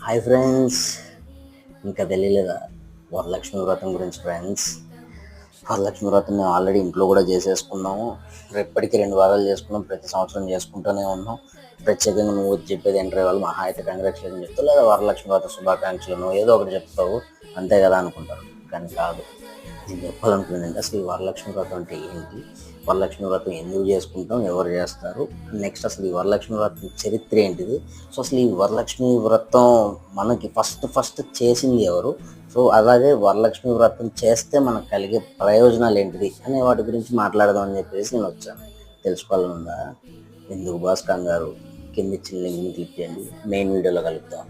Hi friends, ఇంకా తెలియలేదా వరలక్ష్మి వ్రతం గురించి? ఫ్రెండ్స్, వరలక్ష్మి వ్రతం మేము ఆల్రెడీ ఇంట్లో కూడా చేసేసుకున్నాము. రేపటికి 2 వారాలు చేసుకున్నాం. ప్రతి సంవత్సరం చేసుకుంటూనే ఉన్నాం. ప్రత్యేకంగా నువ్వు చెప్పేది ఎంటర్ వాళ్ళు మహా అయితే కంగ్రాచులేషన్ చెప్తావు, లేదా వరలక్ష్మి వ్రత శుభాకాంక్షలు నువ్వు ఏదో ఒకటి చెప్తావు, అంతే కదా అనుకుంటారు. కానీ కాదు. నేను చెప్పాలనుకున్నానంటే అసలు ఈ వరలక్ష్మి వ్రతం అంటే ఏంటి, వరలక్ష్మి వ్రతం ఎందుకు చేసుకుంటాం, ఎవరు చేస్తారు, నెక్స్ట్ అసలు ఈ వరలక్ష్మి వ్రతం చరిత్ర ఏంటిది, సో అసలు ఈ వరలక్ష్మి వ్రతం మనకి ఫస్ట్ చేసింది ఎవరు, సో అలాగే వరలక్ష్మి వ్రతం చేస్తే మనకు కలిగే ప్రయోజనాలు ఏంటిది అనే వాటి గురించి మాట్లాడదాం అని చెప్పేసి నేను వచ్చాను. తెలుసుకోవాలనుందా? ఎందుకు బాస్ కంగారు? కింద ఇచ్చిన లింక్ని క్లిక్ చేయండి, మెయిన్ వీడియోలో కలుపుతాం.